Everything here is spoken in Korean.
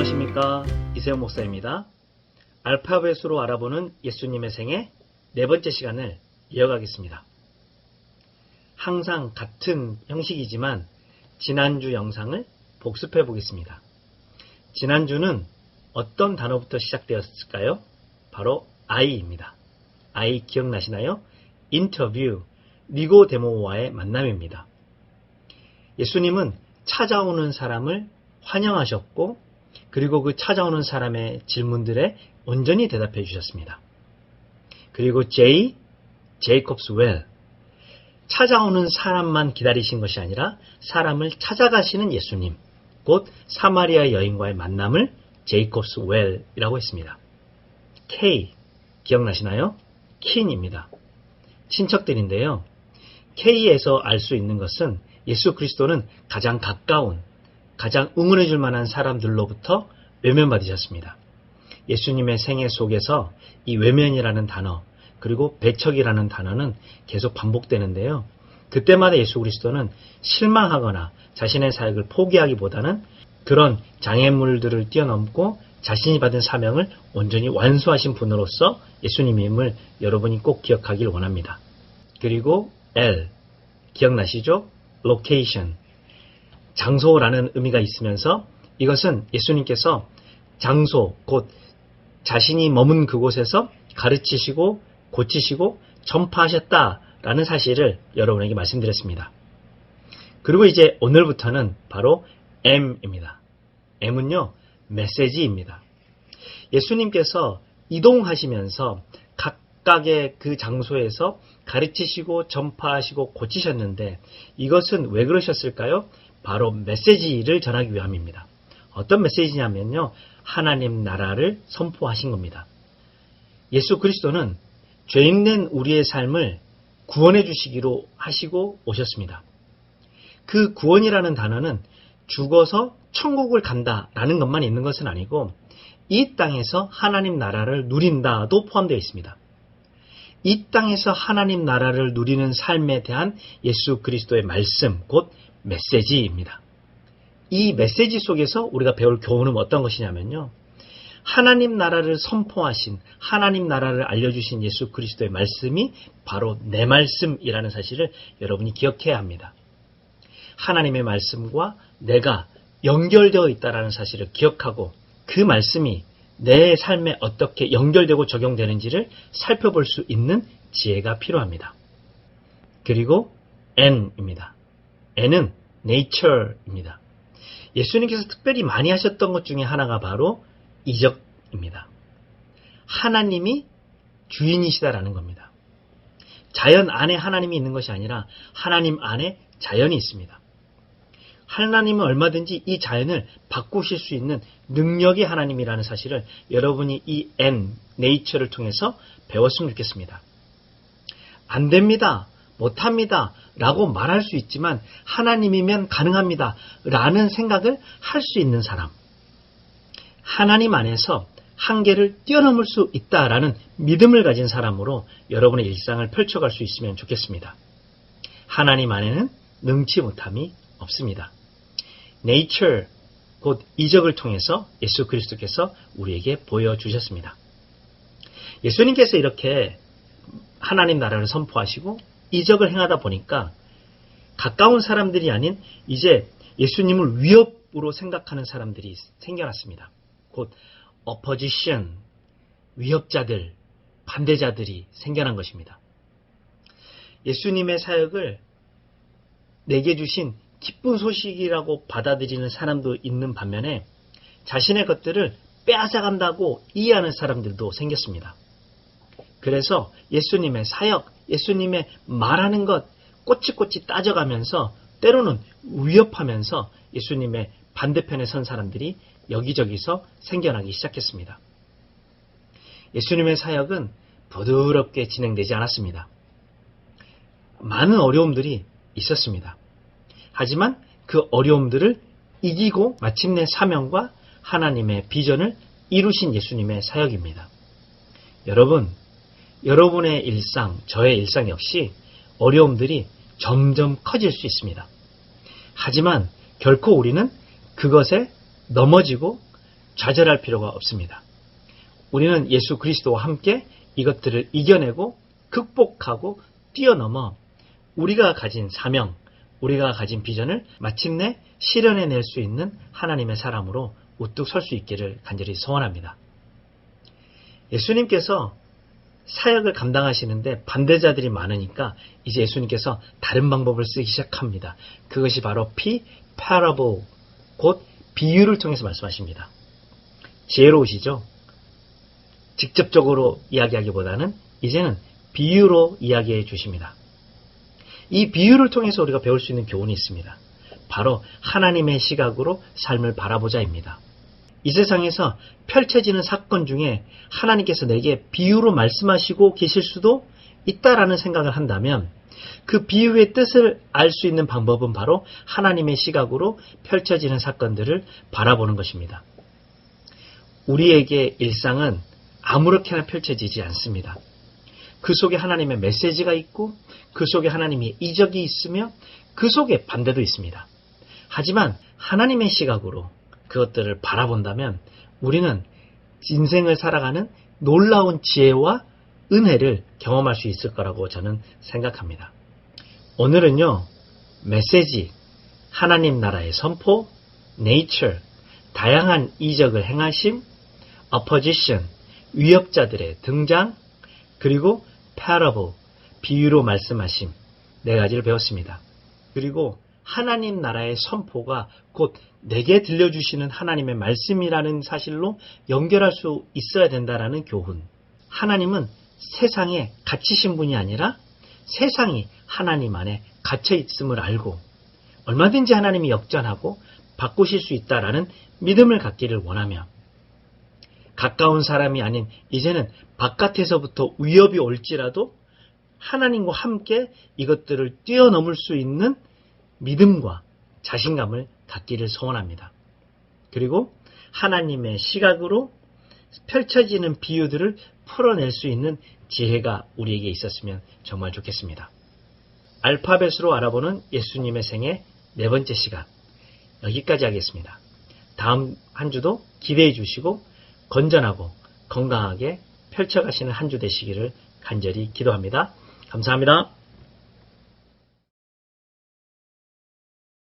안녕하십니까, 이세영 목사입니다. 알파벳으로 알아보는 예수님의 생애 네 번째 시간을 이어가겠습니다. 항상 같은 형식이지만 지난주 영상을 복습해 보겠습니다. 지난주는 어떤 단어부터 시작되었을까요? 바로 I입니다. I 기억나시나요? 인터뷰, 니고데모와의 만남입니다. 예수님은 찾아오는 사람을 환영하셨고, 그리고 그 찾아오는 사람의 질문들에 온전히 대답해 주셨습니다. 그리고 제이콥스 웰, 찾아오는 사람만 기다리신 것이 아니라 사람을 찾아가시는 예수님, 곧 사마리아 여인과의 만남을 제이콥스 웰이라고 했습니다. K, 기억나시나요? 킨입니다. 친척들인데요. K에서 알 수 있는 것은 예수 그리스도는 가장 가까운, 가장 응원해 줄 만한 사람들로부터 외면받으셨습니다. 예수님의 생애 속에서 이 외면이라는 단어, 그리고 배척이라는 단어는 계속 반복되는데요. 그때마다 예수 그리스도는 실망하거나 자신의 사역을 포기하기보다는 그런 장애물들을 뛰어넘고 자신이 받은 사명을 온전히 완수하신 분으로서 예수님임을 여러분이 꼭 기억하길 원합니다. 그리고 L, 기억나시죠? location, 장소라는 의미가 있으면서 이것은 예수님께서 장소, 곧 자신이 머문 그곳에서 가르치시고 고치시고 전파하셨다라는 사실을 여러분에게 말씀드렸습니다. 그리고 이제 오늘부터는 바로 M입니다. M은요, 메시지입니다. 예수님께서 이동하시면서 각각의 그 장소에서 가르치시고 전파하시고 고치셨는데 이것은 왜 그러셨을까요? 바로 메시지를 전하기 위함입니다. 어떤 메시지냐면요, 하나님 나라를 선포하신 겁니다. 예수 그리스도는 죄인된 우리의 삶을 구원해 주시기로 하시고 오셨습니다. 그 구원이라는 단어는 죽어서 천국을 간다라는 것만 있는 것은 아니고 이 땅에서 하나님 나라를 누린다도 포함되어 있습니다. 이 땅에서 하나님 나라를 누리는 삶에 대한 예수 그리스도의 말씀, 곧 메시지입니다. 이 메시지 속에서 우리가 배울 교훈은 어떤 것이냐면요, 하나님 나라를 선포하신, 하나님 나라를 알려주신 예수 그리스도의 말씀이 바로 내 말씀이라는 사실을 여러분이 기억해야 합니다. 하나님의 말씀과 내가 연결되어 있다는 사실을 기억하고 그 말씀이 내 삶에 어떻게 연결되고 적용되는지를 살펴볼 수 있는 지혜가 필요합니다. 그리고 N입니다. N은 nature입니다. 예수님께서 특별히 많이 하셨던 것 중에 하나가 바로 이적입니다. 하나님이 주인이시다라는 겁니다. 자연 안에 하나님이 있는 것이 아니라 하나님 안에 자연이 있습니다. 하나님은 얼마든지 이 자연을 바꾸실 수 있는 능력이 하나님이라는 사실을 여러분이 이 nature를 통해서 배웠으면 좋겠습니다. 안 됩니다, 못합니다 라고 말할 수 있지만 하나님이면 가능합니다 라는 생각을 할 수 있는 사람, 하나님 안에서 한계를 뛰어넘을 수 있다라는 믿음을 가진 사람으로 여러분의 일상을 펼쳐갈 수 있으면 좋겠습니다. 하나님 안에는 능치 못함이 없습니다. nature, 곧 이적을 통해서 예수 그리스도께서 우리에게 보여주셨습니다. 예수님께서 이렇게 하나님 나라를 선포하시고 이적을 행하다 보니까 가까운 사람들이 아닌 이제 예수님을 위협으로 생각하는 사람들이 생겨났습니다. 곧 opposition, 위협자들, 반대자들이 생겨난 것입니다. 예수님의 사역을 내게 주신 기쁜 소식이라고 받아들이는 사람도 있는 반면에 자신의 것들을 빼앗아간다고 이해하는 사람들도 생겼습니다. 그래서 예수님의 사역, 예수님의 말하는 것 꼬치꼬치 따져가면서 때로는 위협하면서 예수님의 반대편에 선 사람들이 여기저기서 생겨나기 시작했습니다. 예수님의 사역은 부드럽게 진행되지 않았습니다. 많은 어려움들이 있었습니다. 하지만 그 어려움들을 이기고 마침내 사명과 하나님의 비전을 이루신 예수님의 사역입니다. 여러분, 여러분의 일상, 저의 일상 역시 어려움들이 점점 커질 수 있습니다. 하지만 결코 우리는 그것에 넘어지고 좌절할 필요가 없습니다. 우리는 예수 그리스도와 함께 이것들을 이겨내고 극복하고 뛰어넘어 우리가 가진 사명, 우리가 가진 비전을 마침내 실현해낼 수 있는 하나님의 사람으로 우뚝 설 수 있기를 간절히 소원합니다. 예수님께서 사역을 감당하시는데 반대자들이 많으니까 이제 예수님께서 다른 방법을 쓰기 시작합니다. 그것이 바로 parable, 곧 비유를 통해서 말씀하십니다. 지혜로우시죠? 직접적으로 이야기하기보다는 이제는 비유로 이야기해 주십니다. 이 비유를 통해서 우리가 배울 수 있는 교훈이 있습니다. 바로 하나님의 시각으로 삶을 바라보자입니다. 이 세상에서 펼쳐지는 사건 중에 하나님께서 내게 비유로 말씀하시고 계실 수도 있다라는 생각을 한다면 그 비유의 뜻을 알 수 있는 방법은 바로 하나님의 시각으로 펼쳐지는 사건들을 바라보는 것입니다. 우리에게 일상은 아무렇게나 펼쳐지지 않습니다. 그 속에 하나님의 메시지가 있고 그 속에 하나님의 이적이 있으며 그 속에 반대도 있습니다. 하지만 하나님의 시각으로 그것들을 바라본다면 우리는 인생을 살아가는 놀라운 지혜와 은혜를 경험할 수 있을 거라고 저는 생각합니다. 오늘은요, 메시지, 하나님 나라의 선포, nature, 다양한 이적을 행하심, opposition, 위협자들의 등장, 그리고 parable, 비유로 말씀하심, 네 가지를 배웠습니다. 그리고 하나님 나라의 선포가 곧 내게 들려주시는 하나님의 말씀이라는 사실로 연결할 수 있어야 된다라는 교훈. 하나님은 세상에 갇히신 분이 아니라 세상이 하나님 안에 갇혀 있음을 알고 얼마든지 하나님이 역전하고 바꾸실 수 있다라는 믿음을 갖기를 원하며 가까운 사람이 아닌 이제는 바깥에서부터 위협이 올지라도 하나님과 함께 이것들을 뛰어넘을 수 있는 믿음과 자신감을 갖기를 소원합니다. 그리고 하나님의 시각으로 펼쳐지는 비유들을 풀어낼 수 있는 지혜가 우리에게 있었으면 정말 좋겠습니다. 알파벳으로 알아보는 예수님의 생애 네 번째 시간, 여기까지 하겠습니다. 다음 한 주도 기대해 주시고 건전하고 건강하게 펼쳐가시는 한 주 되시기를 간절히 기도합니다. 감사합니다.